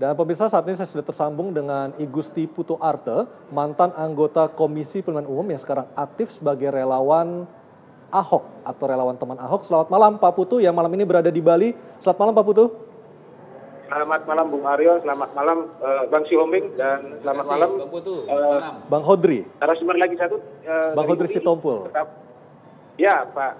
Dan pemirsa, saat ini saya sudah tersambung dengan I Gusti Putu Arte, mantan anggota Komisi Pemilihan Umum yang sekarang aktif sebagai relawan Ahok atau relawan teman Ahok. Selamat malam Pak Putu yang malam ini berada di Bali. Selamat malam Pak Putu. Selamat malam Bung Aryo, selamat malam Bang Sihombing, dan selamat malam Bang Putu. Bang Hodri. Narasumber lagi satu. Bang Hodri Sitompul. Ya Pak.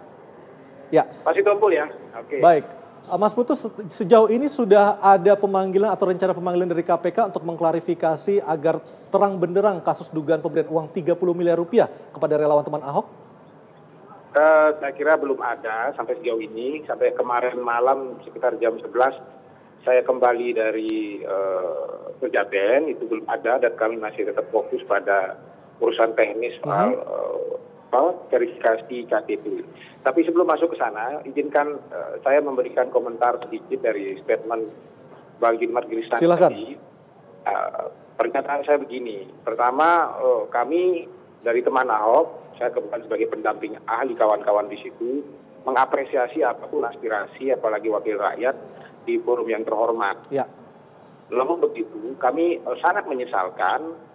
Ya. Pak Sitompul ya. Oke. Baik. Mas Putu, sejauh ini sudah ada pemanggilan atau rencana pemanggilan dari KPK untuk mengklarifikasi agar terang benderang kasus dugaan pemberian uang 30 miliar rupiah kepada relawan teman Ahok? Saya kira belum ada sampai sejauh ini. Sampai kemarin malam sekitar jam 11 saya kembali dari Pejaten, itu belum ada, dan kami masih tetap fokus pada urusan teknis soal verifikasi KTP. Tapi sebelum masuk ke sana, izinkan saya memberikan komentar sedikit dari statement Bang Junimart Giristan tadi. Pernyataan saya begini, pertama kami dari teman Ahok, saya kebetulan sebagai pendamping ahli kawan-kawan di situ, mengapresiasi apapun aspirasi, apalagi wakil rakyat di forum yang terhormat. Ya. Namun begitu, kami sangat menyesalkan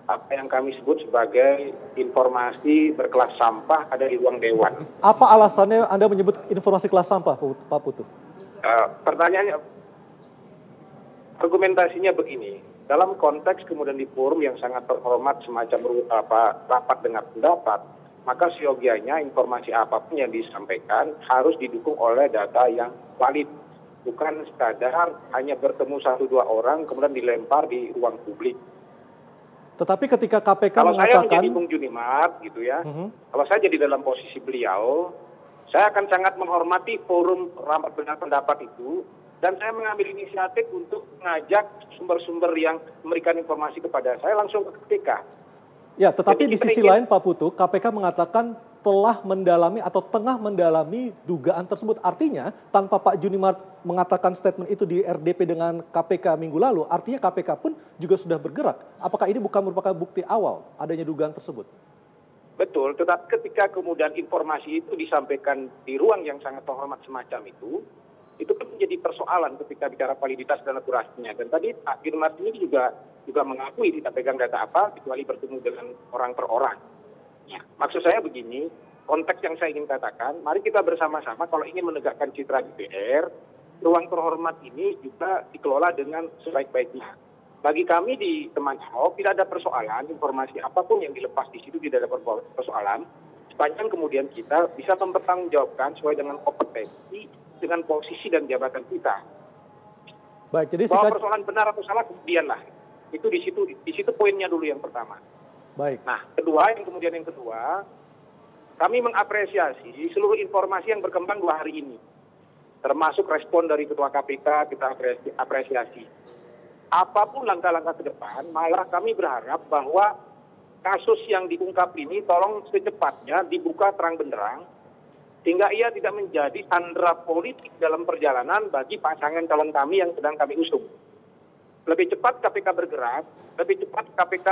apa yang kami sebut sebagai informasi berkelas sampah ada di ruang dewan. Apa alasannya Anda menyebut informasi kelas sampah, Pak Putu? Pertanyaannya, argumentasinya begini, dalam konteks kemudian di forum yang sangat terhormat semacam rapat dengar pendapat, maka seyogianya informasi apapun yang disampaikan harus didukung oleh data yang valid. Bukan sekadar hanya bertemu 1-2 orang kemudian dilempar di ruang publik. Tetapi ketika KPK kalau mengatakan... saya menjadi Bung Junimart gitu ya, kalau saya jadi dalam posisi beliau, saya akan sangat menghormati forum rapat dengar pendapat itu, dan saya mengambil inisiatif untuk mengajak sumber-sumber yang memberikan informasi kepada saya langsung ke KPK. Ya, tetapi di sisi lain Pak Putu, KPK mengatakan telah mendalami atau tengah mendalami dugaan tersebut. Artinya tanpa Pak Junimart mengatakan statement itu di RDP dengan KPK minggu lalu, artinya KPK pun juga sudah bergerak. Apakah ini bukan merupakan bukti awal adanya dugaan tersebut? Betul, tetapi ketika kemudian informasi itu disampaikan di ruang yang sangat terhormat semacam itu kan menjadi persoalan ketika bicara validitas dan akurasinya. Dan tadi Pak Junimart ini juga mengakui tidak pegang data apa, kecuali bertemu dengan orang per orang. Ya, maksud saya begini, konteks yang saya ingin katakan, mari kita bersama-sama kalau ingin menegakkan citra DPR, ruang terhormat ini juga dikelola dengan sebaik-baiknya. Bagi kami di teman Ahok tidak ada persoalan, informasi apapun yang dilepas di situ tidak ada persoalan, sepanjang kemudian kita bisa mempertanggungjawabkan sesuai dengan kompetensi, dengan posisi dan jabatan kita. Baik, jadi bahwa persoalan benar atau salah kemudian lah. Itu di situ poinnya dulu yang pertama. Baik. Nah, yang kedua, kami mengapresiasi seluruh informasi yang berkembang 2 hari ini. Termasuk respon dari Ketua KPK, kita apresiasi. Apapun langkah-langkah ke depan, malah kami berharap bahwa kasus yang diungkap ini tolong secepatnya dibuka terang benderang, sehingga ia tidak menjadi sandera politik dalam perjalanan bagi pasangan calon kami yang sedang kami usung. Lebih cepat KPK bergerak, lebih cepat KPK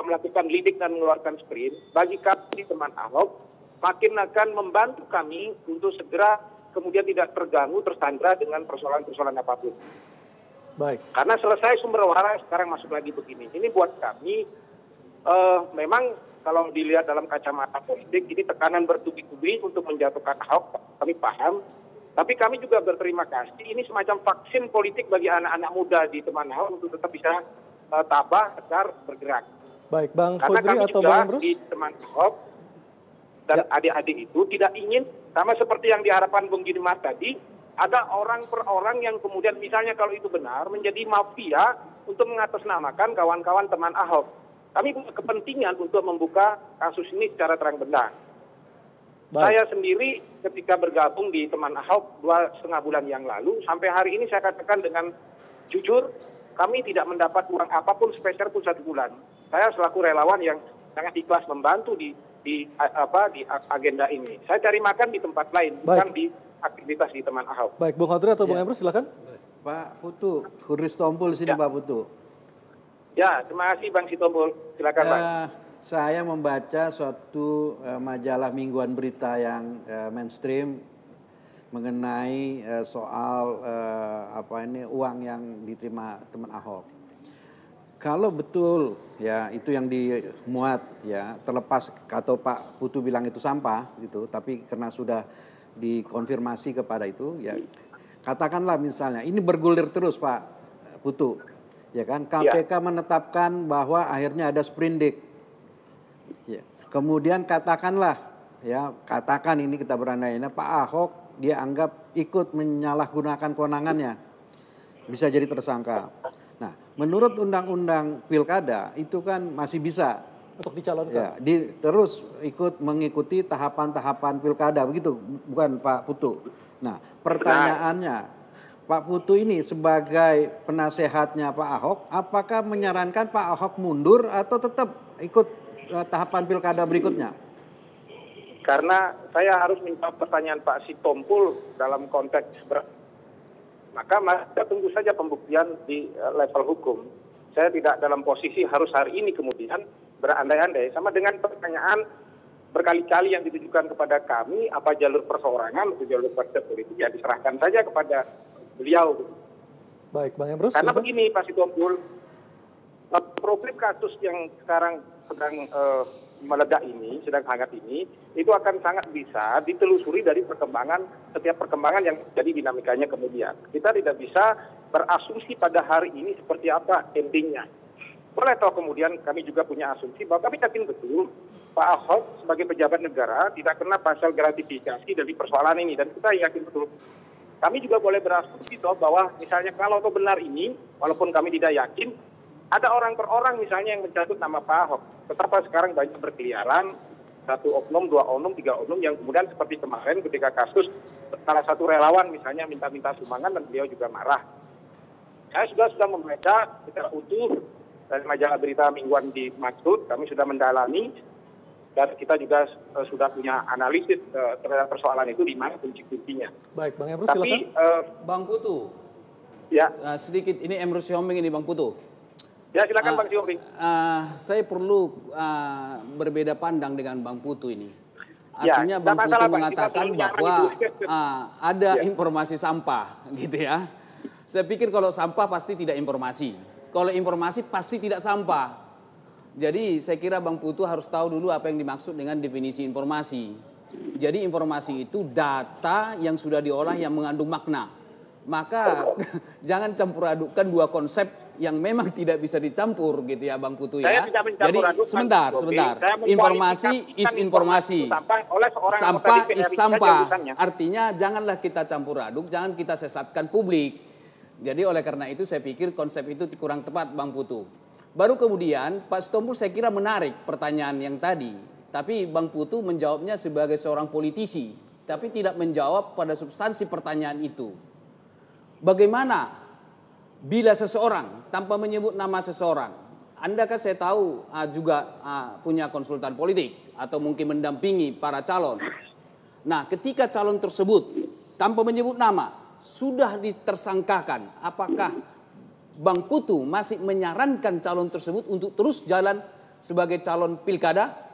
melakukan lidik dan mengeluarkan sprint, bagi kami teman Ahok, makin akan membantu kami untuk segera kemudian tidak terganggu, tersandra dengan persoalan-persoalan apapun. Baik. Karena selesai sumber waras, sekarang masuk lagi begini. Ini buat kami, memang kalau dilihat dalam kacamata politik, ini tekanan bertubi-tubi untuk menjatuhkan Ahok, kami paham. Tapi kami juga berterima kasih, ini semacam vaksin politik bagi anak-anak muda di teman Ahok untuk tetap bisa tabah, tegar, bergerak. Baik, Bang Karena Hodri kami atau juga Bang Emrus? di teman Ahok dan adik-adik itu tidak ingin, sama seperti yang diharapkan Bung Junimart tadi, ada orang per orang yang kemudian misalnya kalau itu benar, menjadi mafia untuk mengatasnamakan kawan-kawan teman Ahok. Kami punya kepentingan untuk membuka kasus ini secara terang benderang. Baik. Saya sendiri ketika bergabung di teman Ahok 2,5 bulan yang lalu, sampai hari ini saya katakan dengan jujur, kami tidak mendapat uang apapun sepeser pun 1 bulan. Saya selaku relawan yang sangat ikhlas membantu di agenda ini. Saya cari makan di tempat lain, bukan di aktivitas di teman Ahok. Baik, Bung Hodri atau Bung Emrus, silakan. Pak Putu, Hodri Sitompul sini Pak Putu. Ya, terima kasih Bang Sitompul. Silakan Bang. Saya membaca suatu majalah mingguan berita yang mainstream mengenai soal uang yang diterima teman Ahok. Kalau betul ya itu yang dimuat ya, terlepas atau Pak Putu bilang itu sampah gitu, tapi karena sudah dikonfirmasi kepada itu ya, katakanlah misalnya ini bergulir terus Pak Putu, ya kan? KPK menetapkan bahwa akhirnya ada sprindik. Ya. Kemudian katakanlah ya, katakan ini kita berandai Pak Ahok dia anggap ikut menyalahgunakan kewenangannya, bisa jadi tersangka. Nah, menurut Undang-Undang Pilkada itu kan masih bisa untuk dicalonkan. Ya, terus mengikuti tahapan-tahapan pilkada begitu, bukan Pak Putu. Nah, pertanyaannya, Pak Putu ini sebagai penasehatnya Pak Ahok, apakah menyarankan Pak Ahok mundur atau tetap ikut tahapan pilkada berikutnya? Karena saya harus menjawab pertanyaan Pak Sitompul dalam konteks maka kita tunggu saja pembuktian di level hukum. Saya tidak dalam posisi harus hari ini kemudian berandai-andai sama dengan pertanyaan berkali-kali yang ditujukan kepada kami, apa jalur perseorangan atau jalur partai politik, ya diserahkan saja kepada beliau. Baik, Bang Emrus. Karena begini Pak Sitompul, problem kasus yang sekarang sedang meledak ini, sedang hangat ini, itu akan sangat bisa ditelusuri dari setiap perkembangan yang jadi dinamikanya kemudian. Kita tidak bisa berasumsi pada hari ini seperti apa endingnya. Boleh tahu kemudian kami juga punya asumsi bahwa kami yakin betul Pak Ahok sebagai pejabat negara tidak kena pasal gratifikasi dari persoalan ini, dan kita yakin betul. Kami juga boleh berasumsi bahwa misalnya kalau benar ini, walaupun kami tidak yakin, ada orang per orang misalnya yang mencatut nama Pak Ahok. Betapa sekarang banyak berkeliaran, 1 oknum, 2 oknum, 3 oknum yang kemudian seperti kemarin ketika kasus salah satu relawan misalnya minta-minta sumbangan dan beliau juga marah. Saya sudah membaca secara utuh dari majalah berita mingguan di Maksud, kami sudah mendalami dan kita juga sudah punya analisis terhadap persoalan itu di mana kunci-kuncinya. Baik, Bang Emrus silakan. Bang Putu. Ya. Sedikit ini Emrus Siombing ini Bang Putu. Ya silakan Bang Siombing. Saya perlu berbeda pandang dengan Bang Putu ini. Artinya Bang Putu mengatakan bahwa ada informasi sampah gitu ya. Saya pikir kalau sampah pasti tidak informasi. Kalau informasi pasti tidak sampah. Jadi saya kira Bang Putu harus tahu dulu apa yang dimaksud dengan definisi informasi. Jadi informasi itu data yang sudah diolah yang mengandung makna. Maka jangan campur adukkan dua konsep yang memang tidak bisa dicampur gitu ya Bang Putu ya. Jadi sebentar. Informasi is informasi. Sampah is sampah. Artinya janganlah kita campur aduk, jangan kita sesatkan publik. Jadi oleh karena itu saya pikir konsep itu kurang tepat Bang Putu. Baru kemudian Pak Sitompul saya kira menarik pertanyaan yang tadi. Tapi Bang Putu menjawabnya sebagai seorang politisi. Tapi tidak menjawab pada substansi pertanyaan itu. Bagaimana bila seseorang tanpa menyebut nama seseorang, Anda kan saya tahu juga punya konsultan politik atau mungkin mendampingi para calon. Nah, ketika calon tersebut tanpa menyebut nama sudah ditersangkakan, apakah Bang Putu masih menyarankan calon tersebut untuk terus jalan sebagai calon pilkada?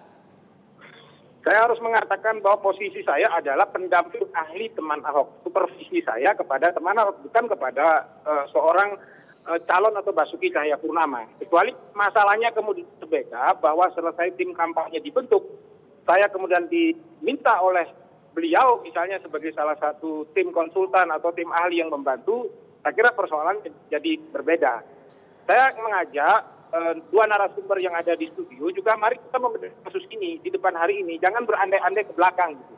Saya harus mengatakan bahwa posisi saya adalah pendamping ahli teman Ahok. Supervisi saya kepada teman Ahok, bukan kepada seorang calon atau Basuki Cahayapurnama. Kecuali masalahnya kemudian berbeda bahwa selesai tim kampanye dibentuk, saya kemudian diminta oleh beliau misalnya sebagai salah satu tim konsultan atau tim ahli yang membantu, saya kira persoalan jadi berbeda. Saya mengajak dua narasumber yang ada di studio juga mari kita membahas kasus ini di depan hari ini, jangan berandai-andai ke belakang gitu.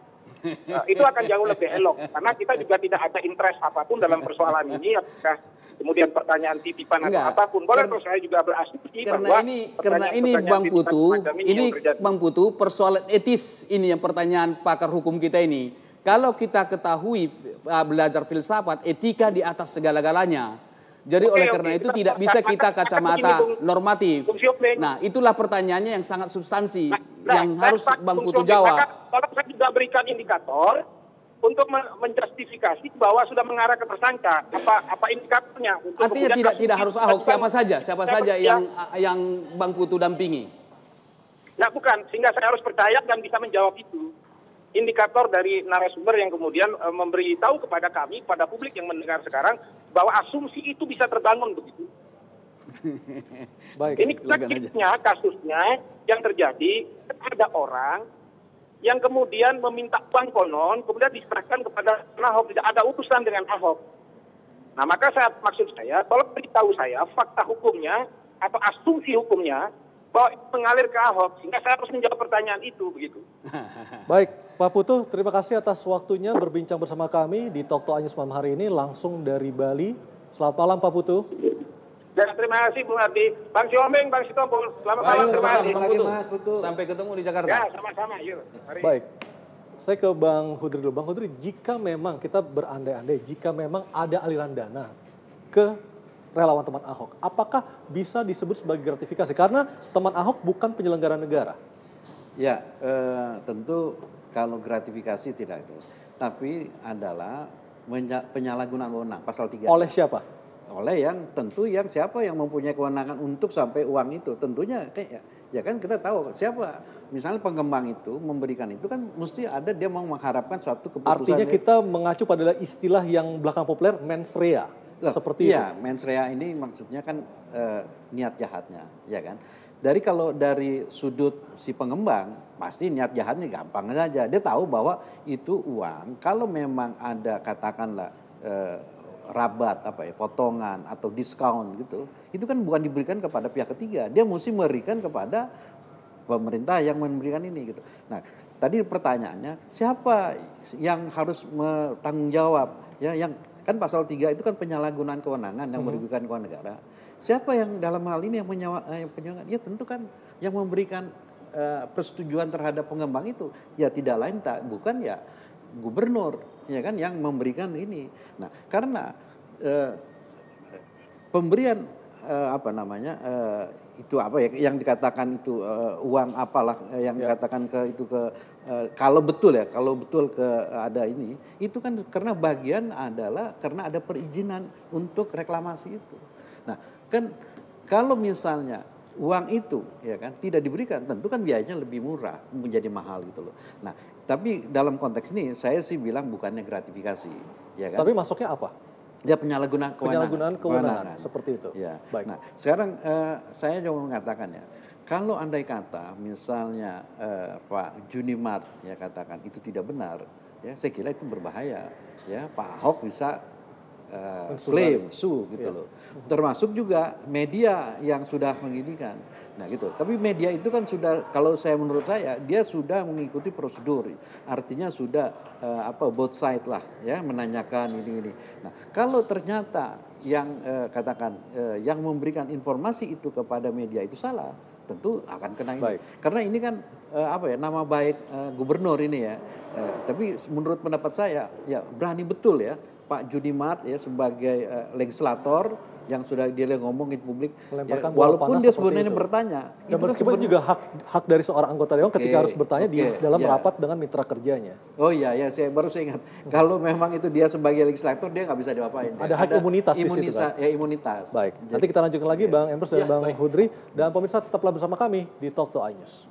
Itu akan jauh lebih elok karena kita juga tidak ada interest apapun dalam persoalan ini, apakah kemudian pertanyaan titipan atau apapun. Boleh terus saya juga berasumsi bahwa karena ini Bang Putu persoalan etis ini yang pertanyaan pakar hukum kita ini. Kalau kita ketahui belajar filsafat, etika di atas segala-galanya. Jadi oleh karena itu tidak bisa kita kacamata normatif. Nah, itulah pertanyaannya yang sangat substansi yang harus Bang Putu jawab. Kalau saya juga berikan indikator untuk menjustifikasi bahwa sudah mengarah ke tersangka, apa indikatornya? Artinya tidak harus Ahok, siapa saja yang Bang Putu dampingi. Nah, bukan, sehingga saya harus percaya dan bisa menjawab itu. indikator dari narasumber yang kemudian memberi tahu kepada kami, pada publik yang mendengar sekarang, bahwa asumsi itu bisa terbangun begitu. Baik. Ini kasusnya yang terjadi, ada orang yang kemudian meminta uang konon, kemudian diserahkan kepada Ahok, tidak ada urusan dengan Ahok. Nah, maka maksud saya, tolong beritahu saya fakta hukumnya atau asumsi hukumnya bahwa mengalir ke Ahok, sehingga saya harus menjawab pertanyaan itu begitu. Baik, Pak Putu, terima kasih atas waktunya berbincang bersama kami di Talk to Anyus malam hari ini langsung dari Bali. Selamat malam Pak Putu. Dan terima kasih Bung Ardi, Bang Siombing, Bang Sitompul, selamat malam, terima kasih. Sampai ketemu di Jakarta. Ya, sama-sama, yuk. Mari. Baik, saya ke Bang Hudri dulu. Bang Hudri, jika memang kita berandai-andai, jika memang ada aliran dana ke relawan teman Ahok, apakah bisa disebut sebagai gratifikasi? Karena teman Ahok bukan penyelenggara negara. Ya, tentu kalau gratifikasi tidak itu. Tapi adalah penyalahgunaan wewenang, pasal 3. Oleh siapa? Oleh yang tentu yang siapa yang mempunyai kewenangan untuk sampai uang itu. Tentunya kayak ya kan kita tahu siapa. Misalnya pengembang itu memberikan itu kan mesti ada dia mau mengharapkan suatu keputusan. Artinya kita mengacu pada istilah yang belakang populer mens rea. Seperti iya, itu. Mens rea ini maksudnya kan niat jahatnya, ya kan. Kalau dari sudut si pengembang, pasti niat jahatnya gampang saja. Dia tahu bahwa itu uang, kalau memang ada katakanlah rabat, potongan atau diskon gitu, itu kan bukan diberikan kepada pihak ketiga. Dia mesti memberikan kepada pemerintah yang memberikan ini gitu. Nah, tadi pertanyaannya siapa yang harus bertanggung jawab? Ya, yang kan pasal 3 itu kan penyalahgunaan kewenangan yang merugikan keuangan negara. Siapa yang dalam hal ini yang penyalahgunaan? Ya tentu kan yang memberikan persetujuan terhadap pengembang itu ya tidak lain bukan ya gubernur, ya kan, yang memberikan ini. Nah, karena pemberian yang dikatakan itu uang apalah yang dikatakan kalau betul ada ini, itu kan karena bagian adalah karena ada perizinan untuk reklamasi itu. Nah, kan kalau misalnya uang itu ya kan tidak diberikan, tentu kan biayanya lebih murah, menjadi mahal gitu loh. Nah, tapi dalam konteks ini saya sih bilang bukannya gratifikasi, ya kan. Tapi masuknya apa? Ya penyalahgunaan kewenangan seperti itu. Ya. Baik. Nah, sekarang saya juga mengatakan ya, kalau andai kata misalnya Pak Junimart ya katakan itu tidak benar, ya saya kira itu berbahaya. Ya, Pak Ahok bisa klaim, gitu loh. Termasuk juga media yang sudah menginikan. Nah gitu. Tapi media itu kan sudah, kalau menurut saya, dia sudah mengikuti prosedur. Artinya sudah both side lah, ya, menanyakan ini. Nah kalau ternyata yang yang memberikan informasi itu kepada media itu salah, tentu akan kena ini. Baik. Karena ini kan nama baik gubernur ini ya. Tapi menurut pendapat saya, ya berani betul ya Pak Junimart ya sebagai legislator yang sudah dia ngomongin publik, ya, walaupun dia sebenarnya bertanya. Dan meskipun juga hak dari seorang anggota dewan ketika harus bertanya di dalam rapat dengan mitra kerjanya. Oh iya, saya baru ingat. Kalau memang itu dia sebagai legislator dia nggak bisa diapain. Ada hak imunitas di situ kan? Ya imunitas. Baik, nanti kita lanjutkan lagi Bang Emrus dan Bang Hudri. Dan pemirsa tetaplah bersama kami di Talk to Anyus.